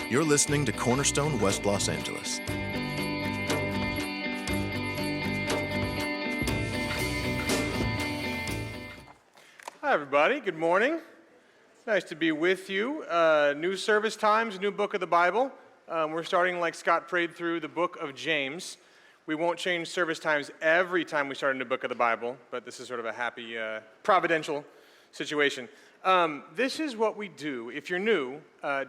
You're listening to Cornerstone West Los Angeles. Hi, everybody. Good morning. It's nice to be with you. New service times, new book of the Bible. We're starting, like Scott prayed through, the book of James. We won't change service times every time we start a new book of the Bible, but this is sort of a happy, providential situation. This is what we do. If you're new,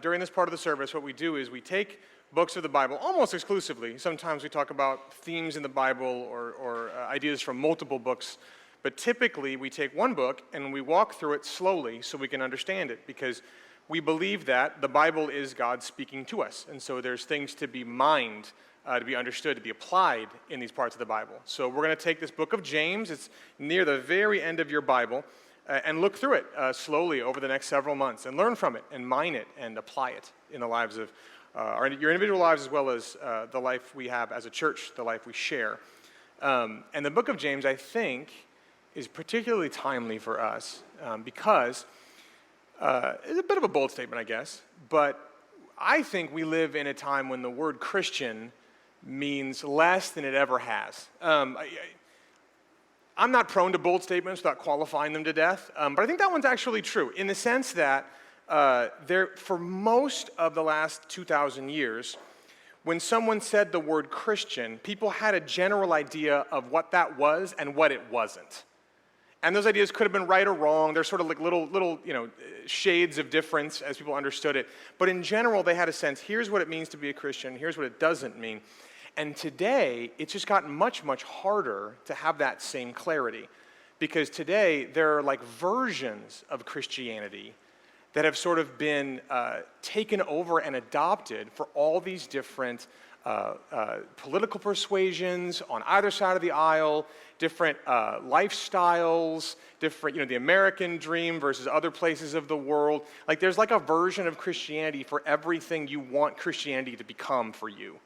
during this part of the service, what we do is we take books of the Bible almost exclusively. Sometimes we talk about themes in the Bible or ideas from multiple books. But typically, we take one book and we walk through it slowly so we can understand it, because we believe that the Bible is God speaking to us. And so there's things to be mined, to be understood, to be applied in these parts of the Bible. So we're going to take this book of James. It's near the very end of your Bible, and look through it slowly over the next several months and learn from it and mine it and apply it in the lives of your individual lives, as well as the life we have as a church, the life we share. And the book of James, I think, is particularly timely for us because it's a bit of a bold statement, I guess, but I think we live in a time when the word Christian means less than it ever has. I'm not prone to bold statements without qualifying them to death, but I think that one's actually true in the sense that for most of the last 2,000 years, when someone said the word Christian, people had a general idea of what that was and what it wasn't. And those ideas could have been right or wrong. They're sort of like little shades of difference as people understood it. But in general, they had a sense, here's what it means to be a Christian, here's what it doesn't mean. And today, it's just gotten much, much harder to have that same clarity. Because today, there are like versions of Christianity that have sort of been taken over and adopted for all these different political persuasions on either side of the aisle, different lifestyles, different, the American dream versus other places of the world. Like there's like a version of Christianity for everything you want Christianity to become for you.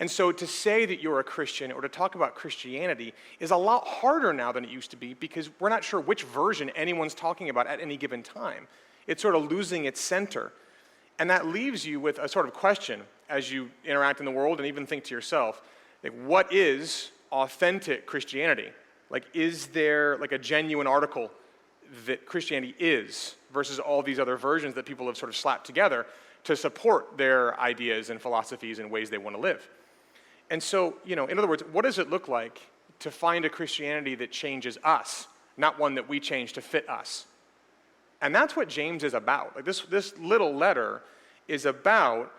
And so to say that you're a Christian or to talk about Christianity is a lot harder now than it used to be, because we're not sure which version anyone's talking about at any given time. It's sort of losing its center. And that leaves you with a sort of question as you interact in the world and even think to yourself, like, what is authentic Christianity? Like, is there like a genuine article that Christianity is versus all these other versions that people have sort of slapped together to support their ideas and philosophies and ways they want to live? And so, in other words, what does it look like to find a Christianity that changes us, not one that we change to fit us? And that's what James is about. Like this little letter is about,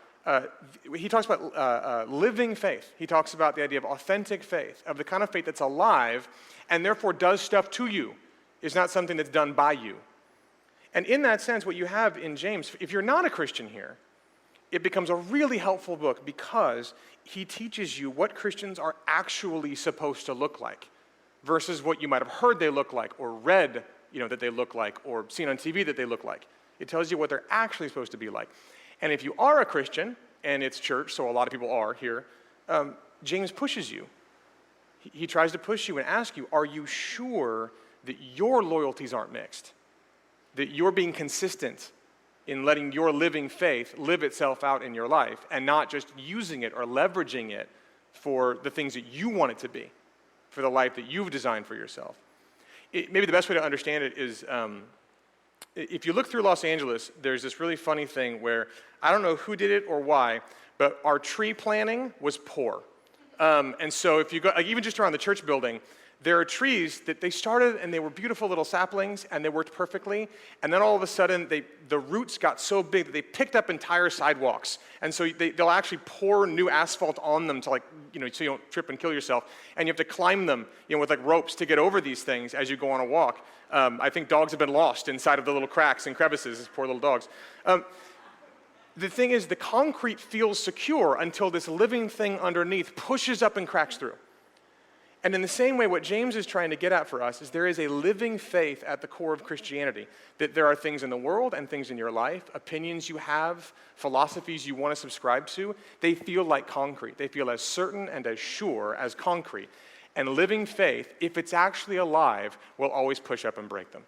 he talks about living faith. He talks about the idea of authentic faith, of the kind of faith that's alive and therefore does stuff to you. It's not something that's done by you. And in that sense, what you have in James, if you're not a Christian here, it becomes a really helpful book because he teaches you what Christians are actually supposed to look like versus what you might have heard they look like or read that they look like, or seen on TV that they look like. It tells you what they're actually supposed to be like. And if you are a Christian, and it's church, so a lot of people are here, James pushes you. He tries to push you and ask you, are you sure that your loyalties aren't mixed? That you're being consistent in letting your living faith live itself out in your life, and not just using it or leveraging it for the things that you want it to be, for the life that you've designed for yourself. Maybe the best way to understand it is, if you look through Los Angeles, there's this really funny thing where, I don't know who did it or why, but our tree planting was poor. And so if you go, like even just around the church building, there are trees that they started and they were beautiful little saplings and they worked perfectly. And then all of a sudden, the roots got so big that they picked up entire sidewalks. And so they'll actually pour new asphalt on them to so you don't trip and kill yourself. And you have to climb them, with like ropes to get over these things as you go on a walk. I think dogs have been lost inside of the little cracks and crevices, these poor little dogs. The thing is, the concrete feels secure until this living thing underneath pushes up and cracks through. And in the same way, what James is trying to get at for us is there is a living faith at the core of Christianity, that there are things in the world and things in your life, opinions you have, philosophies you want to subscribe to, they feel like concrete. They feel as certain and as sure as concrete. And living faith, if it's actually alive, will always push up and break them.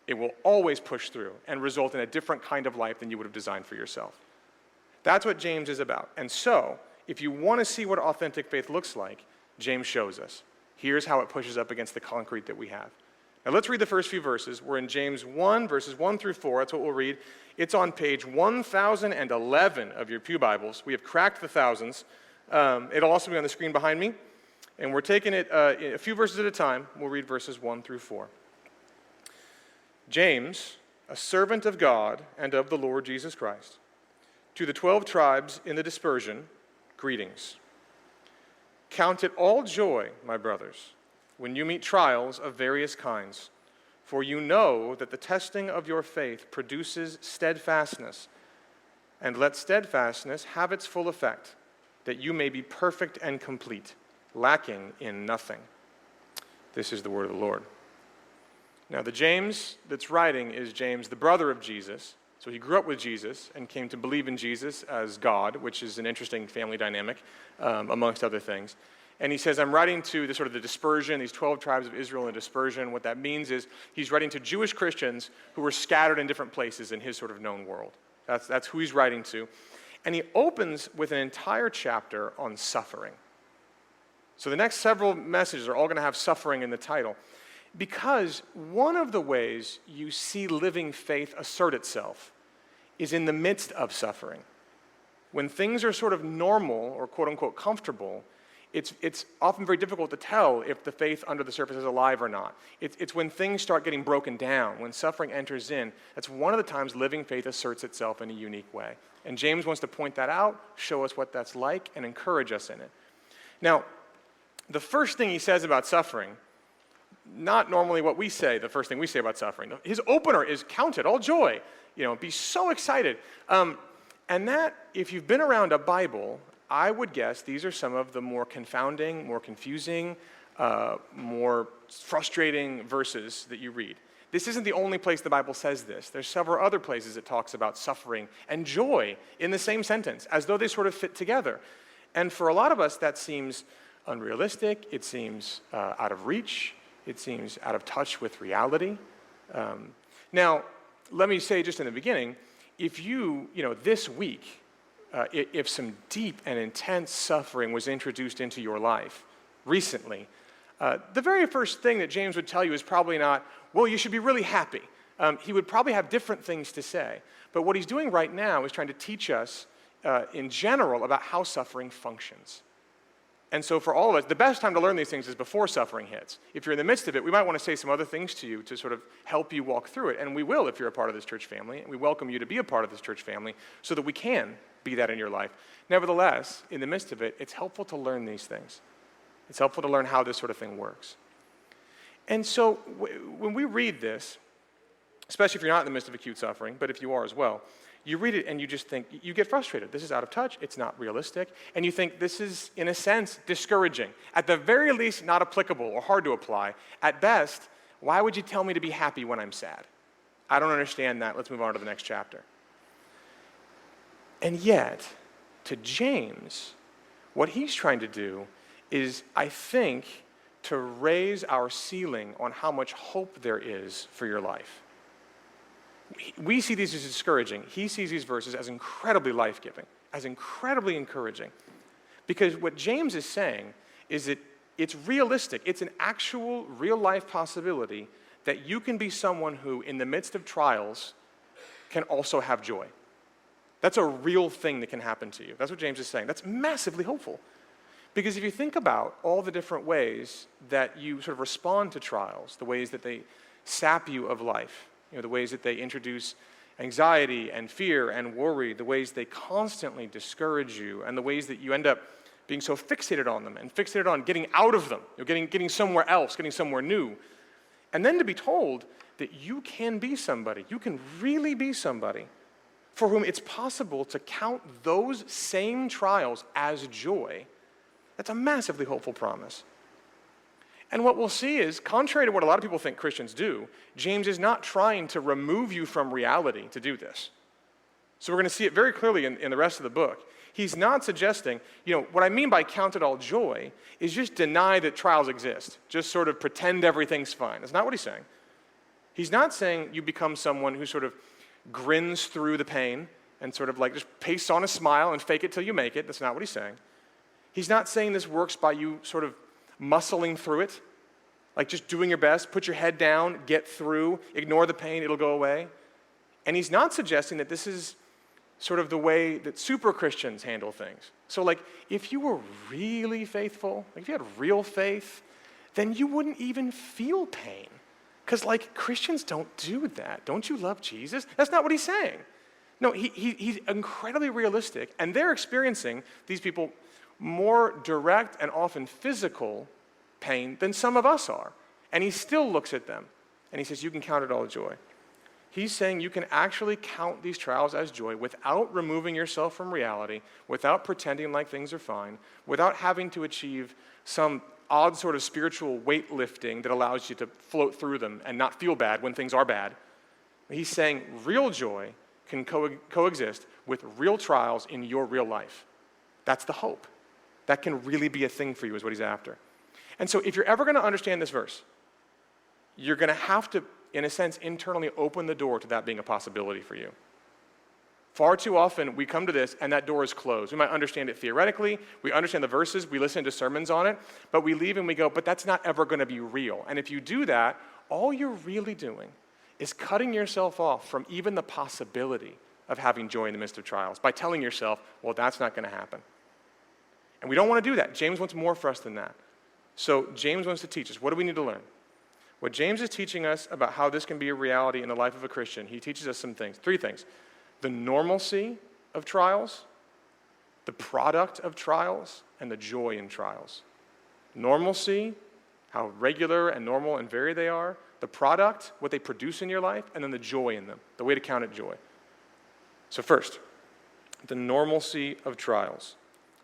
It will always push through and result in a different kind of life than you would have designed for yourself. That's what James is about. And so, if you want to see what authentic faith looks like, James shows us. Here's how it pushes up against the concrete that we have. Now let's read the first few verses. We're in James 1, verses 1 through 4. That's what we'll read. It's on page 1011 of your pew Bibles. We have cracked the thousands. It'll also be on the screen behind me. And we're taking it a few verses at a time. We'll read verses 1 through 4. James, a servant of God and of the Lord Jesus Christ, to the 12 tribes in the dispersion, greetings. Count it all joy, my brothers, when you meet trials of various kinds, for you know that the testing of your faith produces steadfastness, and let steadfastness have its full effect, that you may be perfect and complete, lacking in nothing. This is the word of the Lord. Now, the James that's writing is James, the brother of Jesus. So he grew up with Jesus and came to believe in Jesus as God, which is an interesting family dynamic, amongst other things. And he says, I'm writing to the sort of the dispersion, these 12 tribes of Israel in dispersion. What that means is he's writing to Jewish Christians who were scattered in different places in his sort of known world. That's who he's writing to. And he opens with an entire chapter on suffering. So the next several messages are all going to have suffering in the title, because one of the ways you see living faith assert itself is in the midst of suffering. When things are sort of normal or quote-unquote comfortable, it's often very difficult to tell if the faith under the surface is alive or not. It's when things start getting broken down, when suffering enters in, that's one of the times living faith asserts itself in a unique way. And James wants to point that out, show us what that's like, and encourage us in it. Now, the first thing he says about suffering, not normally what we say, the first thing we say about suffering. His opener is count it all joy. Be so excited. And that, if you've been around a Bible, I would guess these are some of the more confounding, more confusing, more frustrating verses that you read. This isn't the only place the Bible says this. There's several other places it talks about suffering and joy in the same sentence, as though they sort of fit together. And for a lot of us, that seems unrealistic. It seems out of reach. It seems out of touch with reality. Now, let me say just in the beginning, if this week, if some deep and intense suffering was introduced into your life recently, the very first thing that James would tell you is probably not, well, you should be really happy. He would probably have different things to say. But what he's doing right now is trying to teach us in general about how suffering functions. And so for all of us, the best time to learn these things is before suffering hits. If you're in the midst of it, we might want to say some other things to you to sort of help you walk through it. And we will if you're a part of this church family. And we welcome you to be a part of this church family so that we can be that in your life. Nevertheless, in the midst of it, it's helpful to learn these things. It's helpful to learn how this sort of thing works. And so when we read this, especially if you're not in the midst of acute suffering, but if you are as well, you read it and you just think, you get frustrated. This is out of touch. It's not realistic. And you think this is, in a sense, discouraging. At the very least, not applicable or hard to apply. At best, why would you tell me to be happy when I'm sad? I don't understand that. Let's move on to the next chapter. And yet, to James, what he's trying to do is, I think, to raise our ceiling on how much hope there is for your life. We see these as discouraging. He sees these verses as incredibly life-giving, as incredibly encouraging. Because what James is saying is that it's realistic. It's an actual, real-life possibility that you can be someone who, in the midst of trials, can also have joy. That's a real thing that can happen to you. That's what James is saying. That's massively hopeful. Because if you think about all the different ways that you sort of respond to trials, the ways that they sap you of life, the ways that they introduce anxiety and fear and worry, the ways they constantly discourage you, and the ways that you end up being so fixated on them and fixated on getting out of them, getting somewhere else, getting somewhere new. And then to be told that you can be somebody, you can really be somebody for whom it's possible to count those same trials as joy, that's a massively hopeful promise. And what we'll see is, contrary to what a lot of people think Christians do, James is not trying to remove you from reality to do this. So we're going to see it very clearly in the rest of the book. He's not suggesting, what I mean by count it all joy is just deny that trials exist. Just sort of pretend everything's fine. That's not what he's saying. He's not saying you become someone who sort of grins through the pain and sort of like just paste on a smile and fake it till you make it. That's not what he's saying. He's not saying this works by you sort of muscling through it, like just doing your best, put your head down, get through, ignore the pain, it'll go away. And he's not suggesting that this is sort of the way that super Christians handle things. So like, if you were really faithful, like if you had real faith, then you wouldn't even feel pain. Because like, Christians don't do that. Don't you love Jesus? That's not what he's saying. No, he's incredibly realistic, and they're experiencing, these people, more direct and often physical pain than some of us are. And he still looks at them, and he says, you can count it all joy. He's saying you can actually count these trials as joy without removing yourself from reality, without pretending like things are fine, without having to achieve some odd sort of spiritual weightlifting that allows you to float through them and not feel bad when things are bad. He's saying real joy can coexist with real trials in your real life. That's the hope. That can really be a thing for you, is what he's after. And so if you're ever going to understand this verse, you're going to have to, in a sense, internally open the door to that being a possibility for you. Far too often, we come to this and that door is closed. We might understand it theoretically, we understand the verses, we listen to sermons on it, but we leave and we go, but that's not ever going to be real. And if you do that, all you're really doing is cutting yourself off from even the possibility of having joy in the midst of trials by telling yourself, well, that's not going to happen. And we don't want to do that. James wants more for us than that. So James wants to teach us. What do we need to learn? What James is teaching us about how this can be a reality in the life of a Christian, he teaches us some things, 3 things. The normalcy of trials, the product of trials, and the joy in trials. Normalcy, how regular and normal and varied they are, the product, what they produce in your life, and then the joy in them, the way to count it joy. So first, the normalcy of trials.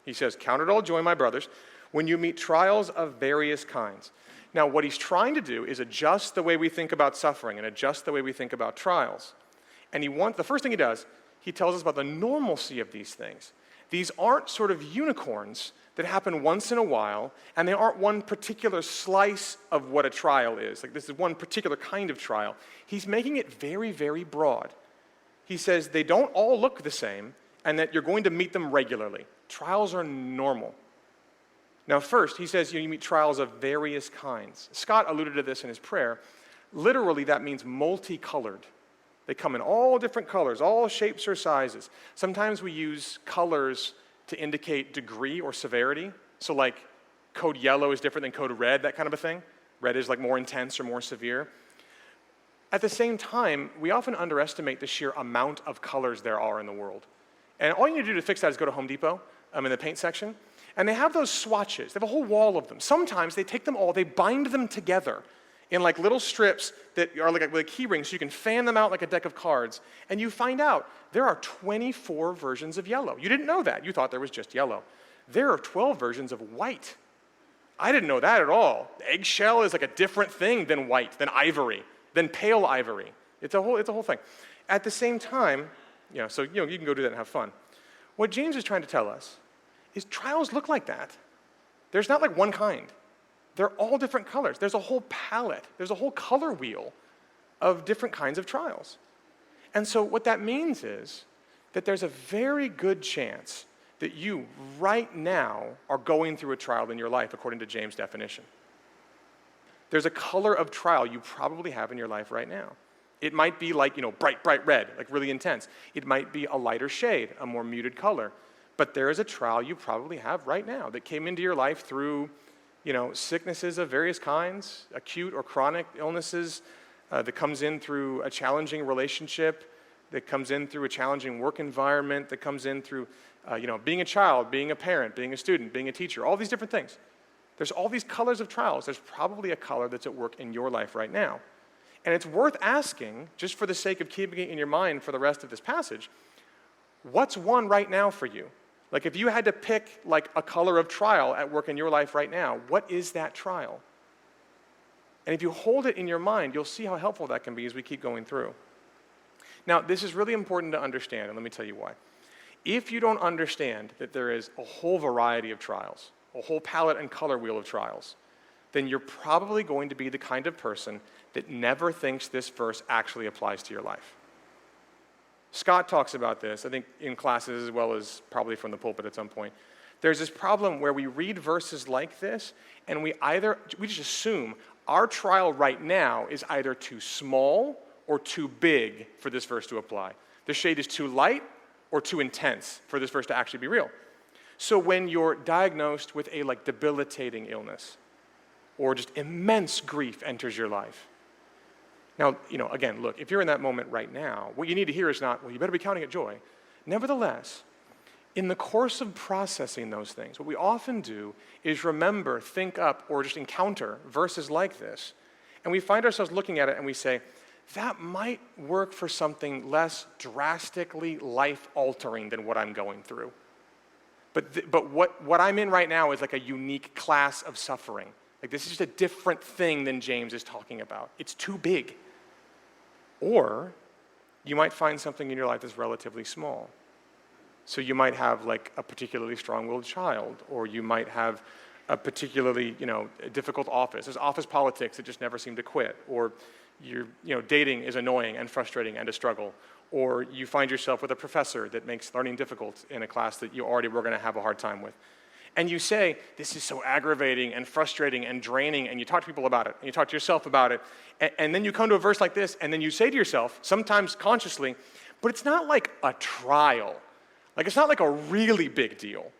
He says, count it all joy, my brothers, when you meet trials of various kinds. Now, what he's trying to do is adjust the way we think about suffering and adjust the way we think about trials. And the first thing he does, he tells us about the normalcy of these things. These aren't sort of unicorns that happen once in a while, and they aren't one particular slice of what a trial is. Like, this is one particular kind of trial. He's making it very, very broad. He says they don't all look the same, and that you're going to meet them regularly. Trials are normal. Now, first, he says you meet trials of various kinds. Scott alluded to this in his prayer. Literally, that means multicolored. They come in all different colors, all shapes or sizes. Sometimes we use colors to indicate degree or severity. So like code yellow is different than code red, that kind of a thing. Red is like more intense or more severe. At the same time, we often underestimate the sheer amount of colors there are in the world. And all you need to do to fix that is go to Home Depot in the paint section. And they have those swatches. They have a whole wall of them. Sometimes they take them all, they bind them together in like little strips that are like key rings, so you can fan them out like a deck of cards. And you find out there are 24 versions of yellow. You didn't know that. You thought there was just yellow. There are 12 versions of white. I didn't know that at all. Eggshell is like a different thing than white, than ivory, than pale ivory. It's a whole thing. At the same time, you can go do that and have fun. What James is trying to tell us is trials look like that. There's not like one kind. They're all different colors. There's a whole palette. There's a whole color wheel of different kinds of trials. And so what that means is that there's a very good chance that you right now are going through a trial in your life, according to James' definition. There's a color of trial you probably have in your life right now. It might be like, bright, bright red, like really intense. It might be a lighter shade, a more muted color. But there is a trial you probably have right now that came into your life through, sicknesses of various kinds, acute or chronic illnesses, that comes in through a challenging relationship, that comes in through a challenging work environment, that comes in through, being a child, being a parent, being a student, being a teacher, all these different things. There's all these colors of trials. There's probably a color that's at work in your life right now. And it's worth asking, just for the sake of keeping it in your mind for the rest of this passage, what's one right now for you? Like if you had to pick like a color of trial at work in your life right now, what is that trial? And if you hold it in your mind, you'll see how helpful that can be as we keep going through. Now, this is really important to understand, and let me tell you why. If you don't understand that there is a whole variety of trials, a whole palette and color wheel of trials, then you're probably going to be the kind of person that never thinks this verse actually applies to your life. Scott talks about this, I think in classes as well as probably from the pulpit at some point. There's this problem where we read verses like this and we just assume our trial right now is either too small or too big for this verse to apply. The shade is too light or too intense for this verse to actually be real. So when you're diagnosed with a debilitating illness or just immense grief enters your life. Now, again, look, if you're in that moment right now, what you need to hear is not, well, you better be counting it joy. Nevertheless, in the course of processing those things, what we often do is remember, think up, or just encounter verses like this, and we find ourselves looking at it and we say, that might work for something less drastically life-altering than what I'm going through. But what I'm in right now is like a unique class of suffering. This is just a different thing than James is talking about. It's too big. Or you might find something in your life that's relatively small. So you might have a particularly strong-willed child, or you might have a particularly difficult office. There's office politics that just never seem to quit, or dating is annoying and frustrating and a struggle, or you find yourself with a professor that makes learning difficult in a class that you already were going to have a hard time with. And you say, this is so aggravating and frustrating and draining, and you talk to people about it, and you talk to yourself about it, and then you come to a verse like this, and then you say to yourself, sometimes consciously, but it's not like a trial. It's not like a really big deal.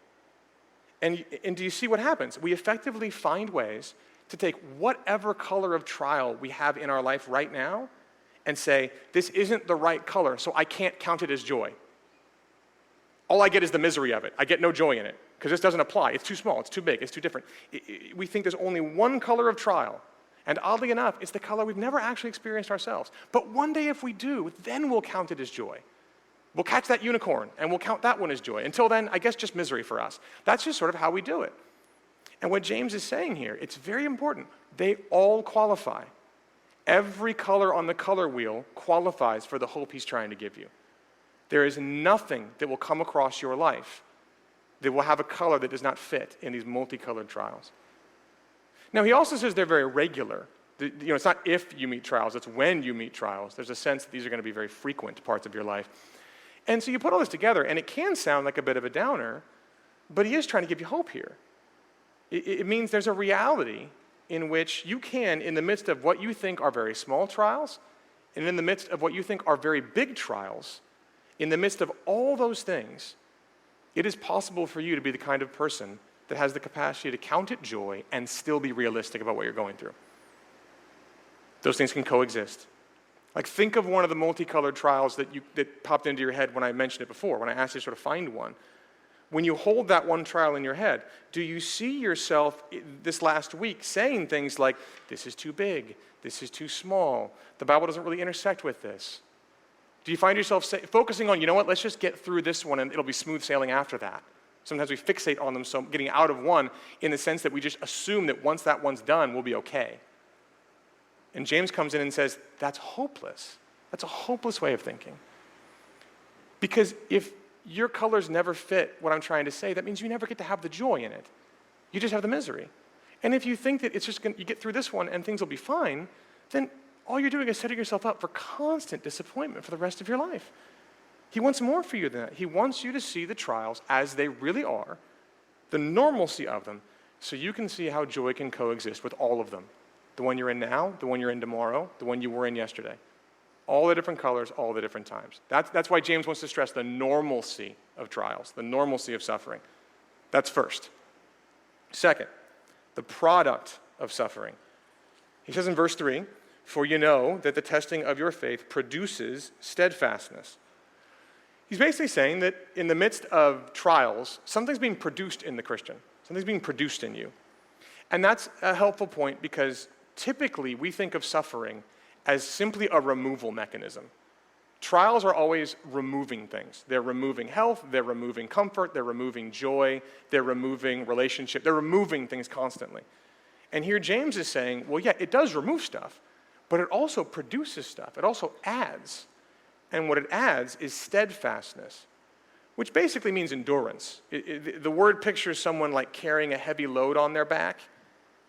And do you see what happens? We effectively find ways to take whatever color of trial we have in our life right now and say, this isn't the right color, so I can't count it as joy. All I get is the misery of it. I get no joy in it, because this doesn't apply. It's too small, it's too big, it's too different. We think there's only one color of trial, and oddly enough, it's the color we've never actually experienced ourselves. But one day if we do, then we'll count it as joy. We'll catch that unicorn, and we'll count that one as joy. Until then, I guess just misery for us. That's just sort of how we do it. And what James is saying here, it's very important. They all qualify. Every color on the color wheel qualifies for the hope he's trying to give you. There is nothing that will come across your life that will have a color that does not fit in these multicolored trials. Now, he also says they're very regular. It's not if you meet trials, it's when you meet trials. There's a sense that these are going to be very frequent parts of your life. And so you put all this together, and it can sound like a bit of a downer, but he is trying to give you hope here. It means there's a reality in which you can, in the midst of what you think are very small trials, and in the midst of what you think are very big trials, in the midst of all those things, it is possible for you to be the kind of person that has the capacity to count it joy and still be realistic about what you're going through. Those things can coexist. Think of one of the multicolored trials that popped into your head when I mentioned it before, when I asked you to sort of find one. When you hold that one trial in your head, do you see yourself this last week saying things like, this is too big, this is too small, the Bible doesn't really intersect with this? Do you find yourself focusing on, let's just get through this one and it'll be smooth sailing after that? Sometimes we fixate on them, so getting out of one in the sense that we just assume that once that one's done, we'll be okay. And James comes in and says, that's hopeless. That's a hopeless way of thinking. Because if your colors never fit what I'm trying to say, that means you never get to have the joy in it. You just have the misery. And if you think that it's just you get through this one and things will be fine, then all you're doing is setting yourself up for constant disappointment for the rest of your life. He wants more for you than that. He wants you to see the trials as they really are, the normalcy of them, so you can see how joy can coexist with all of them. The one you're in now, the one you're in tomorrow, the one you were in yesterday. All the different colors, all the different times. That's why James wants to stress the normalcy of trials, the normalcy of suffering. That's first. Second, the product of suffering. He says in verse 3, for you know that the testing of your faith produces steadfastness. He's basically saying that in the midst of trials, something's being produced in the Christian. Something's being produced in you. And that's a helpful point because typically we think of suffering as simply a removal mechanism. Trials are always removing things. They're removing health, they're removing comfort, they're removing joy, they're removing relationship, they're removing things constantly. And here James is saying, well, yeah, it does remove stuff, but it also produces stuff. It also adds. And what it adds is steadfastness, which basically means endurance. The word pictures someone like carrying a heavy load on their back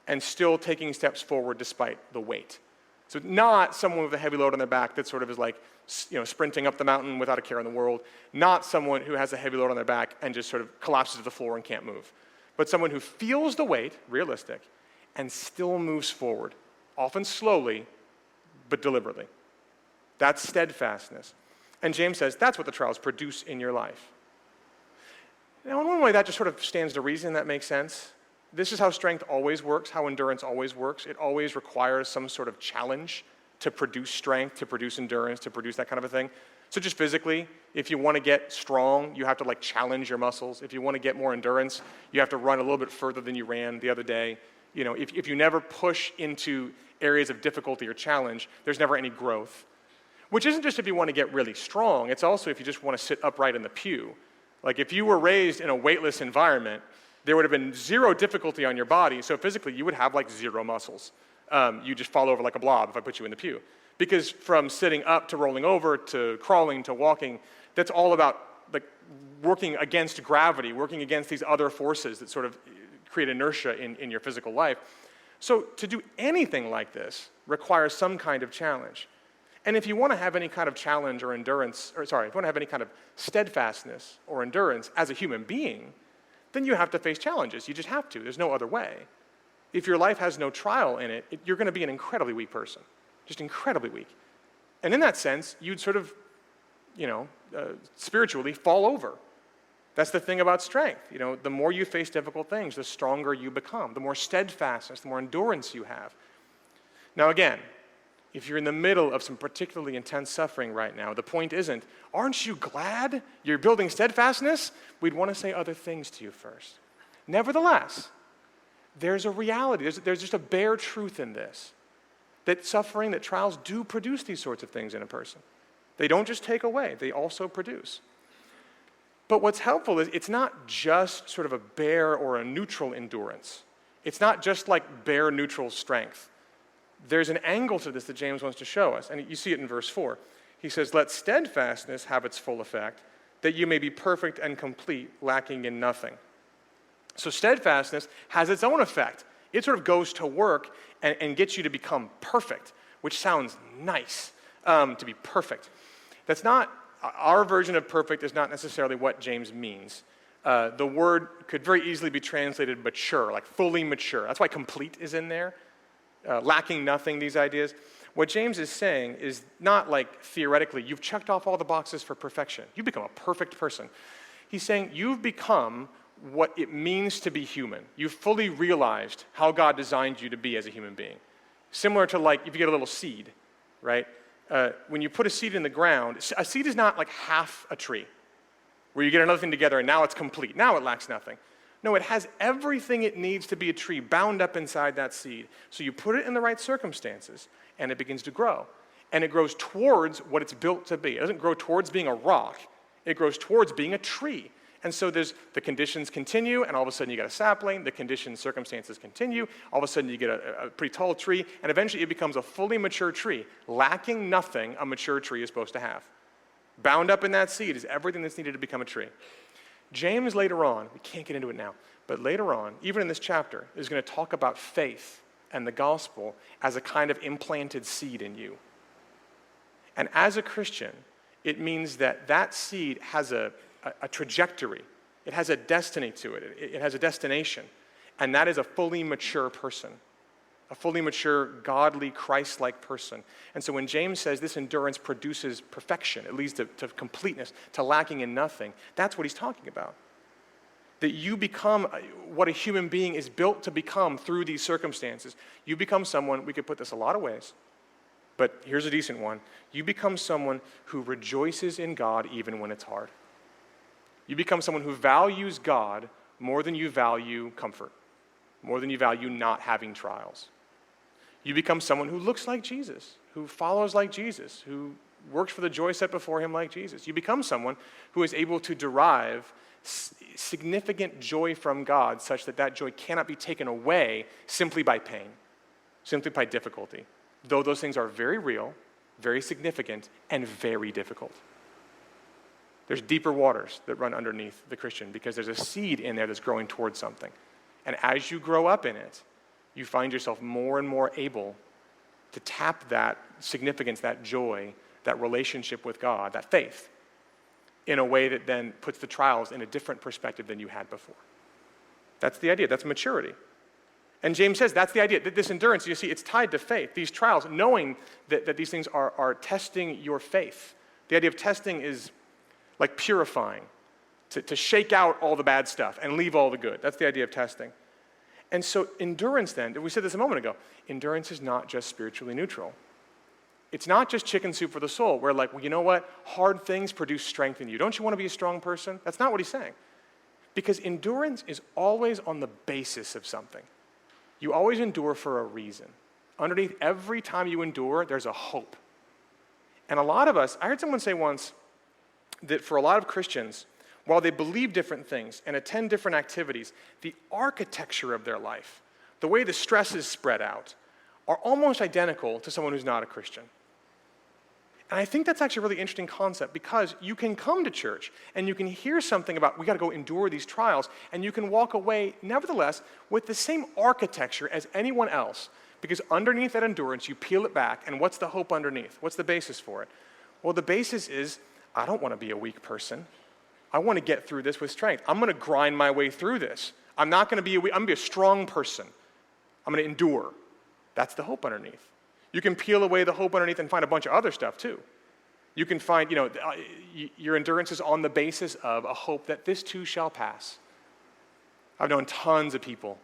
and still taking steps forward despite the weight. So not someone with a heavy load on their back that sort of is like, sprinting up the mountain without a care in the world. Not someone who has a heavy load on their back and just sort of collapses to the floor and can't move. But someone who feels the weight, realistic, and still moves forward, often slowly, but deliberately. That's steadfastness. And James says that's what the trials produce in your life. Now, in one way, that just sort of stands to reason. That makes sense. This is how strength always works, how endurance always works. It always requires some sort of challenge to produce strength, to produce endurance, to produce that kind of a thing. So just physically, if you want to get strong, you have to challenge your muscles. If you want to get more endurance, you have to run a little bit further than you ran the other day. If you never push into areas of difficulty or challenge, there's never any growth. Which isn't just if you want to get really strong, it's also if you just want to sit upright in the pew. Like if you were raised in a weightless environment, there would have been zero difficulty on your body, so physically you would have zero muscles. You just fall over like a blob if I put you in the pew. Because from sitting up to rolling over to crawling to walking, that's all about working against gravity, working against these other forces that sort of create inertia in your physical life. So to do anything like this requires some kind of challenge. And if you want to have any kind of challenge or endurance, if you want to have any kind of steadfastness or endurance as a human being, then you have to face challenges. You just have to. There's no other way. If your life has no trial in it, you're going to be an incredibly weak person, just incredibly weak. And in that sense, you'd sort of, spiritually fall over. That's the thing about strength. The more you face difficult things, the stronger you become, the more steadfastness, the more endurance you have. Now again, if you're in the middle of some particularly intense suffering right now, the point isn't, aren't you glad you're building steadfastness? We'd want to say other things to you first. Nevertheless, there's a reality, there's just a bare truth in this, that suffering, that trials do produce these sorts of things in a person. They don't just take away, they also produce. But what's helpful is it's not just sort of a bare or a neutral endurance. It's not just like bare neutral strength. There's an angle to this that James wants to show us, and you see it in verse 4. He says, "Let steadfastness have its full effect, that you may be perfect and complete, lacking in nothing." So steadfastness has its own effect. It sort of goes to work and gets you to become perfect, which sounds nice, to be perfect. That's not, our version of perfect is not necessarily what James means. The word could very easily be translated mature, like fully mature. That's why complete is in there. Lacking nothing, these ideas. What James is saying is not like theoretically, you've checked off all the boxes for perfection. You've become a perfect person. He's saying you've become what it means to be human. You've fully realized how God designed you to be as a human being. Similar to if you get a little seed, right? When you put a seed in the ground, a seed is not like half a tree, where you get another thing together and now it's complete. Now it lacks nothing. No, it has everything it needs to be a tree bound up inside that seed. So you put it in the right circumstances, and it begins to grow. And it grows towards what it's built to be. It doesn't grow towards being a rock. It grows towards being a tree. And so the conditions continue, and all of a sudden you get a sapling. The conditions, circumstances continue. All of a sudden you get a pretty tall tree, and eventually it becomes a fully mature tree, lacking nothing a mature tree is supposed to have. Bound up in that seed is everything that's needed to become a tree. James later on, we can't get into it now, but later on, even in this chapter, is going to talk about faith and the gospel as a kind of implanted seed in you. And as a Christian, it means that seed has a trajectory. It has a destiny to it. It has a destination. And that is a fully mature person, a fully mature, godly, Christ-like person. And so when James says this endurance produces perfection, it leads to completeness, to lacking in nothing, that's what he's talking about. That you become what a human being is built to become through these circumstances. You become someone, we could put this a lot of ways, but here's a decent one. You become someone who rejoices in God even when it's hard. You become someone who values God more than you value comfort, more than you value not having trials. You become someone who looks like Jesus, who follows like Jesus, who works for the joy set before him like Jesus. You become someone who is able to derive significant joy from God such that joy cannot be taken away simply by pain, simply by difficulty, though those things are very real, very significant, and very difficult. There's deeper waters that run underneath the Christian because there's a seed in there that's growing towards something. And as you grow up in it, you find yourself more and more able to tap that significance, that joy, that relationship with God, that faith, in a way that then puts the trials in a different perspective than you had before. That's the idea. That's maturity. And James says that's the idea. That this endurance, you see, it's tied to faith. These trials, knowing that these things are testing your faith. The idea of testing is like purifying, to shake out all the bad stuff and leave all the good. That's the idea of testing. And so endurance then, we said this a moment ago, endurance is not just spiritually neutral. It's not just chicken soup for the soul, where like, well, you know what? Hard things produce strength in you. Don't you want to be a strong person? That's not what he's saying. Because endurance is always on the basis of something. You always endure for a reason. Underneath every time you endure, there's a hope. And a lot of us, I heard someone say once that for a lot of Christians, while they believe different things and attend different activities, the architecture of their life, the way the stresses spread out, are almost identical to someone who's not a Christian. And I think that's actually a really interesting concept, because you can come to church and you can hear something about we got to go endure these trials, and you can walk away nevertheless with the same architecture as anyone else, because underneath that endurance you peel it back, and what's the hope underneath? What's the basis for it? Well, the basis is I don't want to be a weak person. I want to get through this with strength. I'm going to grind my way through this. I'm not going to be I'm going to be a strong person. I'm going to endure. That's the hope underneath. You can peel away the hope underneath and find a bunch of other stuff too. You can find, your endurance is on the basis of a hope that this too shall pass. I've known tons of people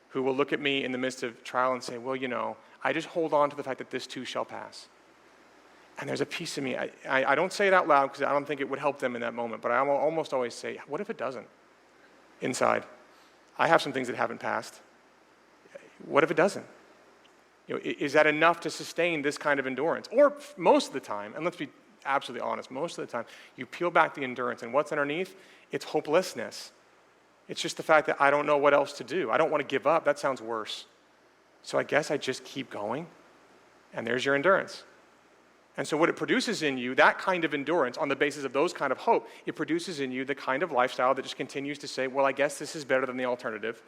who will look at me in the midst of trial and say, well, I just hold on to the fact that this too shall pass. And there's a piece of me, I don't say it out loud because I don't think it would help them in that moment, but I almost always say, what if it doesn't? Inside. I have some things that haven't passed. What if it doesn't? Is that enough to sustain this kind of endurance? Or most of the time, and let's be absolutely honest, most of the time, you peel back the endurance, and what's underneath? It's hopelessness. It's just the fact that I don't know what else to do. I don't want to give up. That sounds worse. So I guess I just keep going, and there's your endurance. And so what it produces in you, that kind of endurance on the basis of those kind of hope, it produces in you the kind of lifestyle that just continues to say, well, I guess this is better than the alternative.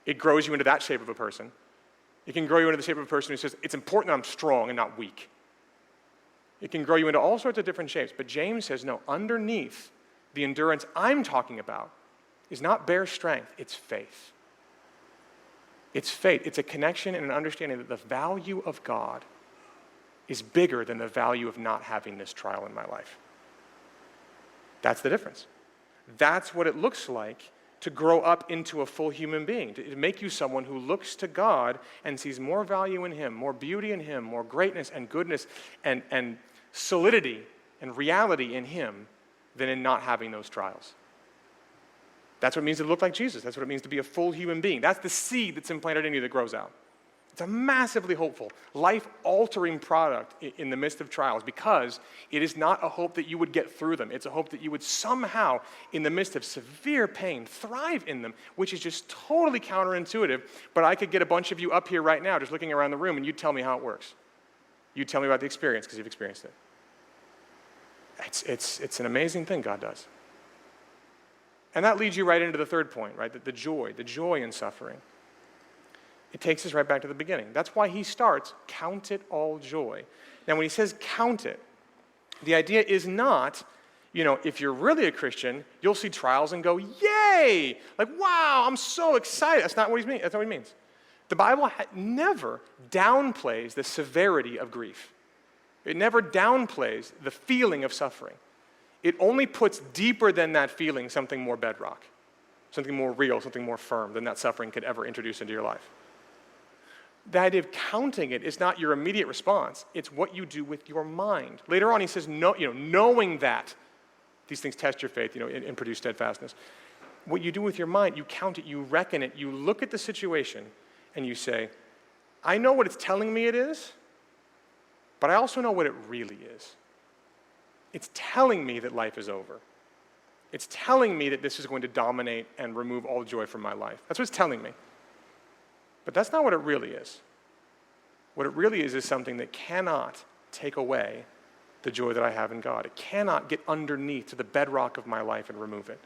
It grows you into that shape of a person. It can grow you into the shape of a person who says, it's important that I'm strong and not weak. It can grow you into all sorts of different shapes. But James says, no, underneath the endurance I'm talking about is not bare strength, it's faith. It's faith. It's a connection and an understanding that the value of God is bigger than the value of not having this trial in my life. That's the difference. That's what it looks like to grow up into a full human being, to make you someone who looks to God and sees more value in Him, more beauty in Him, more greatness and goodness and solidity and reality in Him than in not having those trials. That's what it means to look like Jesus. That's what it means to be a full human being. That's the seed that's implanted in you that grows out. It's a massively hopeful, life-altering product in the midst of trials, because it is not a hope that you would get through them. It's a hope that you would somehow, in the midst of severe pain, thrive in them, which is just totally counterintuitive. But I could get a bunch of you up here right now just looking around the room, and you'd tell me how it works. You'd tell me about the experience because you've experienced it. It's an amazing thing God does. And that leads you right into the third point, right? The joy in suffering. It takes us right back to the beginning. That's why he starts, count it all joy. Now, when he says count it, the idea is not, if you're really a Christian, you'll see trials and go, yay! Like, wow, I'm so excited. That's not what he means. That's not what he means. The Bible never downplays the severity of grief. It never downplays the feeling of suffering. It only puts deeper than that feeling something more bedrock, something more real, something more firm than that suffering could ever introduce into your life. The idea of counting it is not your immediate response. It's what you do with your mind. Later on, he says, knowing that these things test your faith, and produce steadfastness. What you do with your mind, you count it, you reckon it, you look at the situation, and you say, I know what it's telling me it is, but I also know what it really is. It's telling me that life is over. It's telling me that this is going to dominate and remove all joy from my life. That's what it's telling me. But that's not what it really is. What it really is something that cannot take away the joy that I have in God. It cannot get underneath to the bedrock of my life and remove it.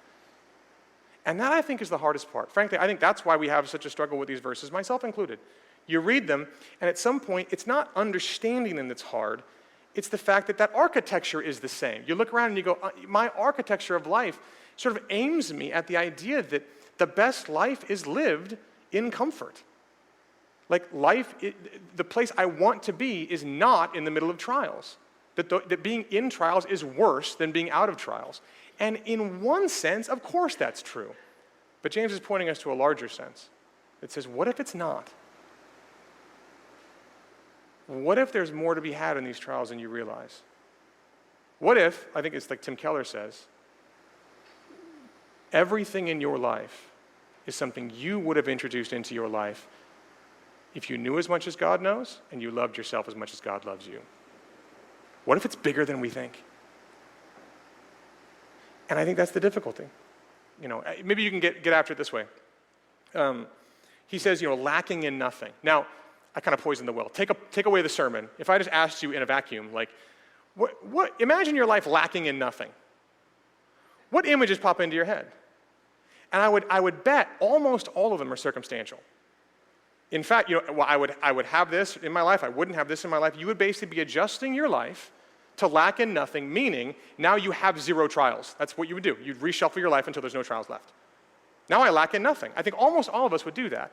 And that, I think, is the hardest part. Frankly, I think that's why we have such a struggle with these verses, myself included. You read them, and at some point, it's not understanding them that's hard. It's the fact that architecture is the same. You look around and you go, my architecture of life sort of aims me at the idea that the best life is lived in comfort. Like the place I want to be is not in the middle of trials. That being in trials is worse than being out of trials. And in one sense, of course that's true. But James is pointing us to a larger sense. It says, what if it's not? What if there's more to be had in these trials than you realize? What if, I think it's like Tim Keller says, everything in your life is something you would have introduced into your life if you knew as much as God knows and you loved yourself as much as God loves you? What if it's bigger than we think? And I think that's the difficulty. Maybe you can get after it this way. He says, lacking in nothing. Now, I kind of poisoned the well. Take away the sermon. If I just asked you in a vacuum, like, imagine your life lacking in nothing. What images pop into your head? And I would bet almost all of them are circumstantial. In fact, I would have this in my life. I wouldn't have this in my life. You would basically be adjusting your life to lack in nothing, meaning now you have zero trials. That's what you would do. You'd reshuffle your life until there's no trials left. Now I lack in nothing. I think almost all of us would do that.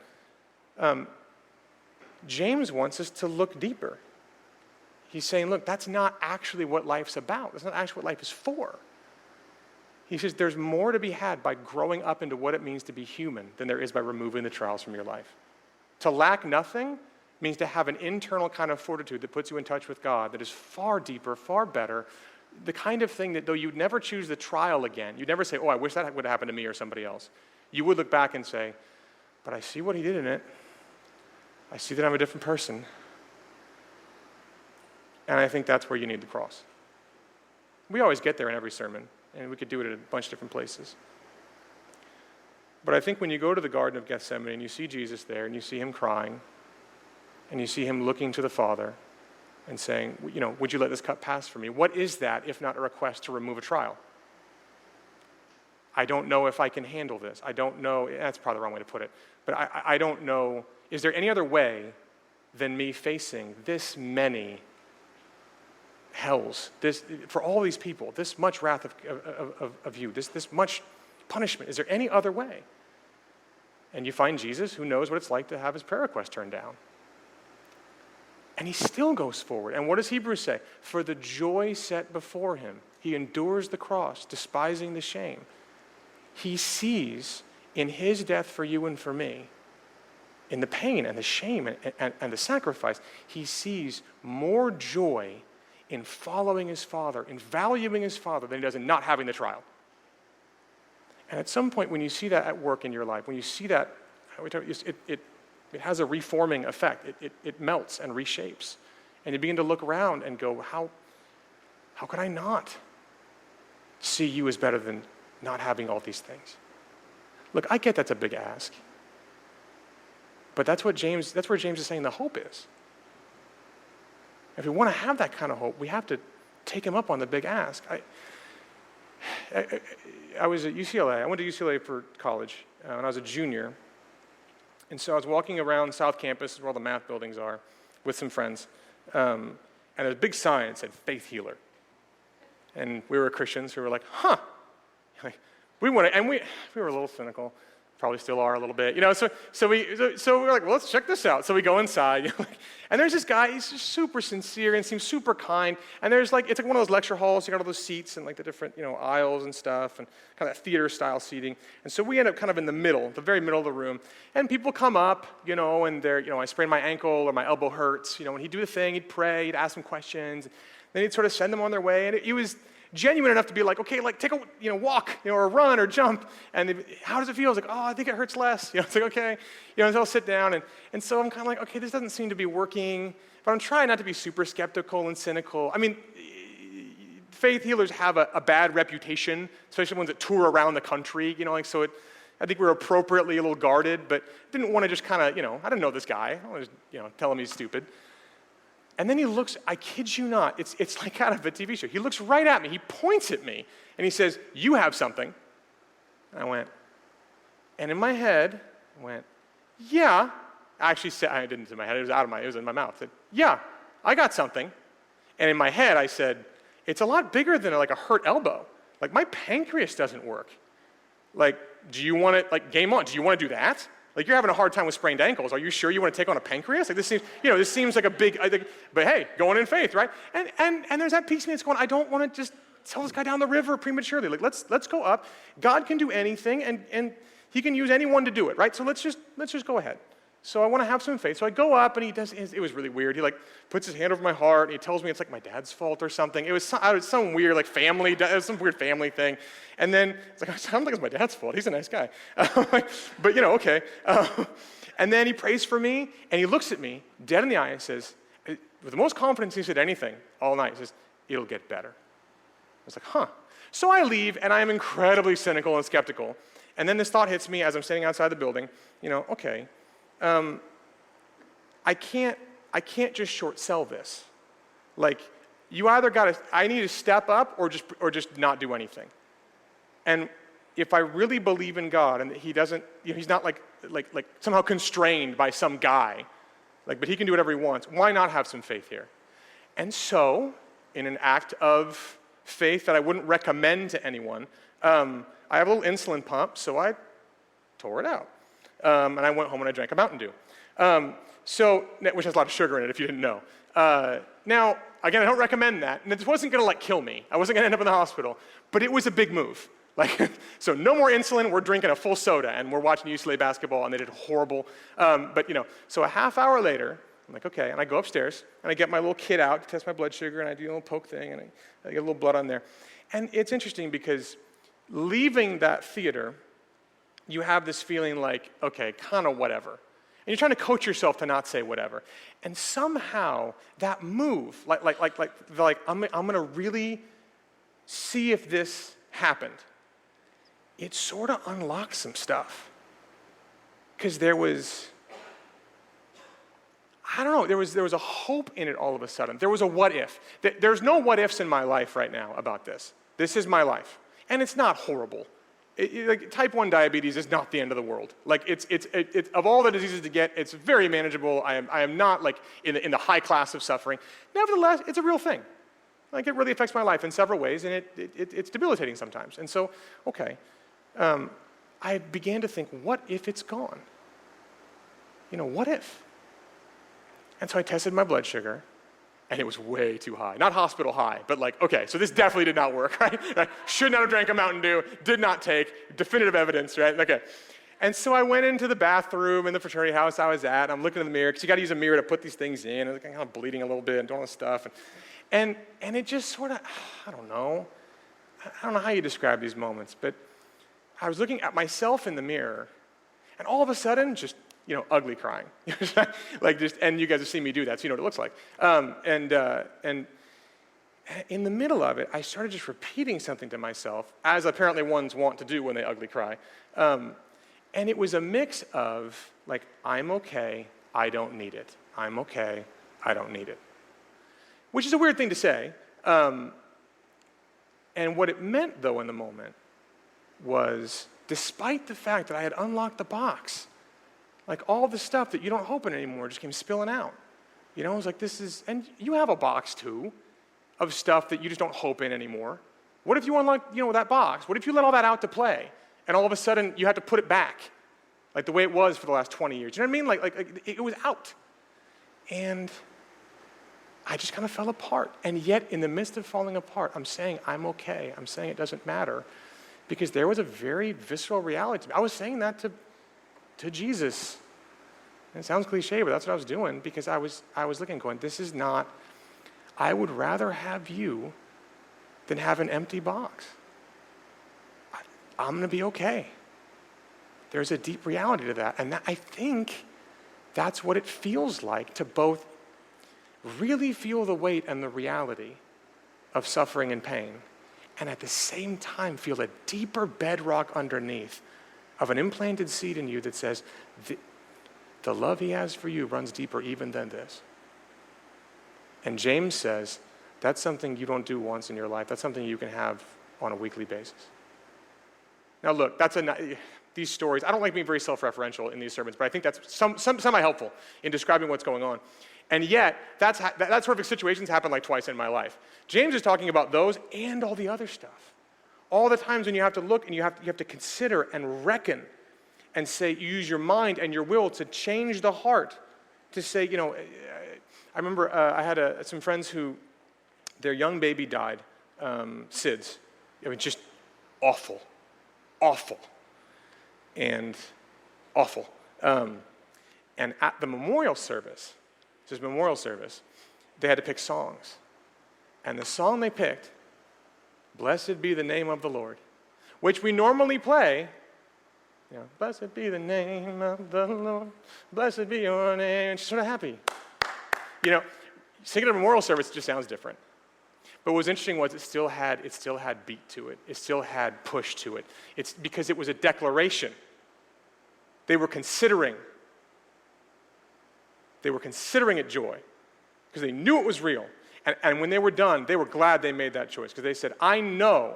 James wants us to look deeper. He's saying, look, that's not actually what life's about. That's not actually what life is for. He says there's more to be had by growing up into what it means to be human than there is by removing the trials from your life. To lack nothing means to have an internal kind of fortitude that puts you in touch with God that is far deeper, far better, the kind of thing that though you'd never choose the trial again, you'd never say, I wish that would have happened to me or somebody else. You would look back and say, but I see what he did in it. I see that I'm a different person. And I think that's where you need the cross. We always get there in every sermon, and we could do it at a bunch of different places. But I think when you go to the Garden of Gethsemane and you see Jesus there and you see him crying and you see him looking to the Father and saying, would you let this cup pass for me? What is that if not a request to remove a trial? I don't know if I can handle this. I don't know. That's probably the wrong way to put it. But I don't know. Is there any other way than me facing this many hells, for all these people, this much wrath of you, this much punishment? Is there any other way? And you find Jesus, who knows what it's like to have his prayer request turned down. And he still goes forward. And what does Hebrews say? For the joy set before him, he endures the cross, despising the shame. He sees in his death for you and for me, in the pain and the shame and the sacrifice, he sees more joy in following his Father, in valuing his Father, than he does in not having the trial. And at some point, when you see that at work in your life, when you see that, it has a reforming effect. It melts and reshapes. And you begin to look around and go, how could I not see you as better than not having all these things? Look, I get that's a big ask. But that's where James is saying the hope is. If we want to have that kind of hope, we have to take him up on the big ask. I was at UCLA. I went to UCLA for college when I was a junior. And so I was walking around South Campus, where all the math buildings are, with some friends. And there's a big sign that said, Faith Healer. And we were Christians who were like, we want to, and we were a little cynical. Probably still are a little bit, So we're like, well, let's check this out. So we go inside, and there's this guy. He's just super sincere and seems super kind. And there's it's like one of those lecture halls. You got all those seats and the different aisles and stuff, and kind of that theater style seating. And so we end up kind of in the middle, the very middle of the room. And people come up, and they're, I sprained my ankle or my elbow hurts. When he'd do the thing, he'd pray, he'd ask them questions, then he'd sort of send them on their way. And it was genuine enough to be like, okay, take a walk, or run or jump. And how does it feel? I was like, I think it hurts less. It's like, okay. And so I'll sit down. And so I'm kind of like, okay, this doesn't seem to be working. But I'm trying not to be super skeptical and cynical. I mean, faith healers have a bad reputation, especially ones that tour around the country, so I think we're appropriately a little guarded, but didn't want to just kind of, I didn't know this guy. I don't want to, tell him he's stupid. And then he looks, I kid you not, it's like out of a TV show. He looks right at me, he points at me, and he says, you have something. And I went, and in my head, I went, yeah, I actually said, I didn't say my head, it was in my mouth. I said, yeah, I got something. And in my head, I said, it's a lot bigger than like a hurt elbow. Like my pancreas doesn't work. Like, do you want to, like, game on, do you want to do that? Like, you're having a hard time with sprained ankles. Are you sure you want to take on a pancreas? Like, this seems like a big, but hey, going in faith, right? And there's that piece of me that's going, I don't want to just tell this guy down the river prematurely. Like, let's go up. God can do anything, and he can use anyone to do it, right? So let's just go ahead. So I want to have some faith. So I go up, and it was really weird. He, like, puts his hand over my heart, and he tells me it's, like, my dad's fault or something. It was some weird, like, some weird family thing. And then it's like, I don't think it's my dad's fault. He's a nice guy. But, okay. And then he prays for me, and he looks at me dead in the eye and says, with the most confidence he said anything all night, he says, it'll get better. I was like, huh. So I leave, and I am incredibly cynical and skeptical. And then this thought hits me as I'm standing outside the building, okay, I can't just short sell this. Like, you either I need to step up or just not do anything. And if I really believe in God and that he doesn't, he's not like somehow constrained by some guy, but he can do whatever he wants, why not have some faith here? And so, in an act of faith that I wouldn't recommend to anyone, I have a little insulin pump, so I tore it out. And I went home and I drank a Mountain Dew. Which has a lot of sugar in it, if you didn't know. Now, again, I don't recommend that. And it wasn't going to, kill me. I wasn't going to end up in the hospital. But it was a big move. So no more insulin. We're drinking a full soda. And we're watching UCLA basketball, and they did horrible. So a half hour later, I'm like, okay. And I go upstairs, and I get my little kit out to test my blood sugar, and I do a little poke thing, and I get a little blood on there. And it's interesting because leaving that theater, you have this feeling like, okay, kind of whatever. And you're trying to coach yourself to not say whatever. And somehow that move, I'm going to really see if this happened, it sort of unlocked some stuff. Because there was a hope in it all of a sudden. There was a what if. There's no what ifs in my life right now about this. This is my life. And it's not horrible. Type 1 diabetes is not the end of the world. It's of all the diseases to get, it's very manageable. I am not in the high class of suffering. Nevertheless, it's a real thing. It really affects my life in several ways, and it's debilitating sometimes. And so, okay, I began to think, what if it's gone? What if? And so I tested my blood sugar, and it was way too high. Not hospital high, but okay, so this definitely did not work, right? I should not have drank a Mountain Dew, did not take, definitive evidence, right? Okay. And so I went into the bathroom in the fraternity house I was at, and I'm looking in the mirror, because you got to use a mirror to put these things in, and I'm kind of bleeding a little bit and doing all this stuff. And it just sort of, I don't know how you describe these moments, but I was looking at myself in the mirror, and all of a sudden, just ugly crying. And you guys have seen me do that, so you know what it looks like. And in the middle of it, I started just repeating something to myself, as apparently ones want to do when they ugly cry. And it was a mix of, I'm okay, I don't need it. I'm okay, I don't need it. Which is a weird thing to say. And what it meant, though, in the moment was, despite the fact that I had unlocked the box, all the stuff that you don't hope in anymore just came spilling out. It was and you have a box too of stuff that you just don't hope in anymore. What if you unlock, that box? What if you let all that out to play and all of a sudden you had to put it back the way it was for the last 20 years? You know what I mean? It was out. And I just kind of fell apart. And yet in the midst of falling apart, I'm saying I'm okay. I'm saying it doesn't matter because there was a very visceral reality to me. I was saying that to Jesus. And it sounds cliche, but that's what I was doing because I was looking going, this is not, I would rather have you than have an empty box. I'm going to be okay. There's a deep reality to that. And I think that's what it feels like to both really feel the weight and the reality of suffering and pain, and at the same time feel a deeper bedrock underneath of an implanted seed in you that says, the love he has for you runs deeper even than this. And James says, that's something you don't do once in your life. That's something you can have on a weekly basis. Now look, these stories. I don't like being very self-referential in these sermons, but I think that's semi-helpful in describing what's going on. And yet, that sort of situations happen like twice in my life. James is talking about those and all the other stuff. All the times when you have to look and you have to consider and reckon and say, use your mind and your will to change the heart. To say, I remember I had some friends who, their young baby died, SIDS. I mean, just awful, and awful. And at the memorial service, they had to pick songs. And the song they picked, Blessed Be the Name of the Lord, which we normally play, blessed be the name of the Lord, blessed be your name, and she's sort of happy. Singing at a memorial service just sounds different. But what was interesting was it still had beat to it. It still had push to it. It's because it was a declaration. They were considering it joy because they knew it was real. And when they were done, they were glad they made that choice because they said, I know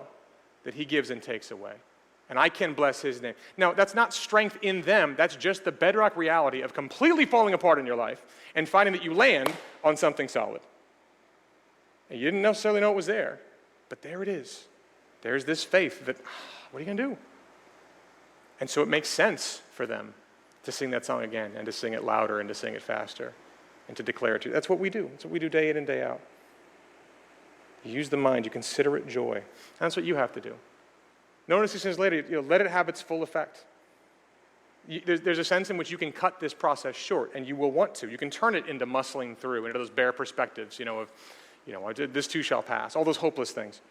that he gives and takes away, and I can bless his name. Now, that's not strength in them. That's just the bedrock reality of completely falling apart in your life and finding that you land on something solid. And you didn't necessarily know it was there, but there it is. There's this faith that, what are you going to do? And so it makes sense for them to sing that song again and to sing it louder and to sing it faster and to declare it to you. That's what we do. That's what we do day in and day out. You use the mind. You consider it joy. That's what you have to do. Notice he says later, let it have its full effect. There's a sense in which you can cut this process short, and you will want to. You can turn it into muscling through, into those bare perspectives, this too shall pass, all those hopeless things.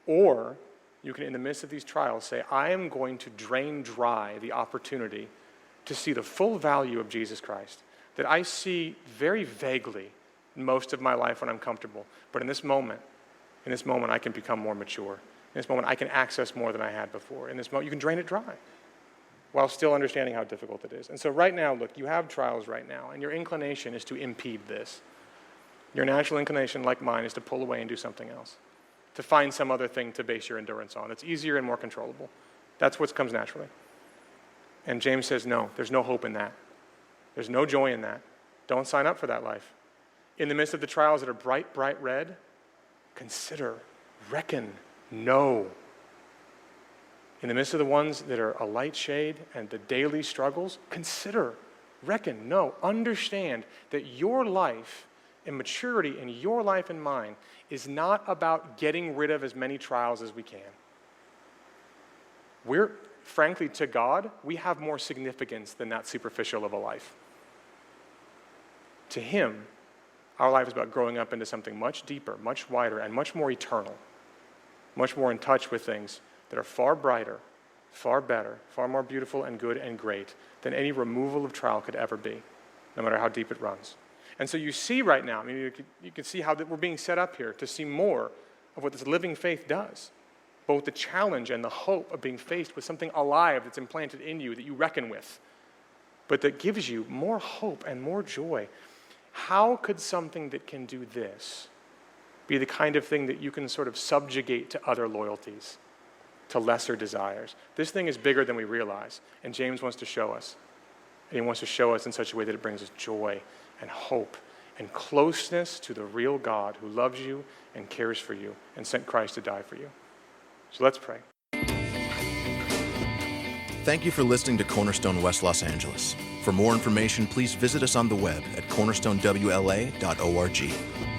Or you can, in the midst of these trials, say, I am going to drain dry the opportunity to see the full value of Jesus Christ that I see very vaguely in most of my life when I'm comfortable. But in this moment, I can become more mature. In this moment, I can access more than I had before. In this moment, you can drain it dry while still understanding how difficult it is. And so right now, look, you have trials right now, and your inclination is to impede this. Your natural inclination, like mine, is to pull away and do something else, to find some other thing to base your endurance on. It's easier and more controllable. That's what comes naturally. And James says, no, there's no hope in that. There's no joy in that. Don't sign up for that life. In the midst of the trials that are bright, bright red, consider, reckon, know. In the midst of the ones that are a light shade and the daily struggles, consider, reckon, know, understand that your life and maturity in your life and mine is not about getting rid of as many trials as we can. Frankly, to God, we have more significance than that superficial of a life. To him, our life is about growing up into something much deeper, much wider, and much more eternal, much more in touch with things that are far brighter, far better, far more beautiful and good and great than any removal of trial could ever be, no matter how deep it runs. And so you see right now, you can see how we're being set up here to see more of what this living faith does, both the challenge and the hope of being faced with something alive that's implanted in you that you reckon with, but that gives you more hope and more joy. How could something that can do this be the kind of thing that you can sort of subjugate to other loyalties, to lesser desires? This thing is bigger than we realize, and James wants to show us. And he wants to show us in such a way that it brings us joy and hope and closeness to the real God who loves you and cares for you and sent Christ to die for you. So let's pray. Thank you for listening to Cornerstone West Los Angeles. For more information, please visit us on the web at cornerstonewla.org.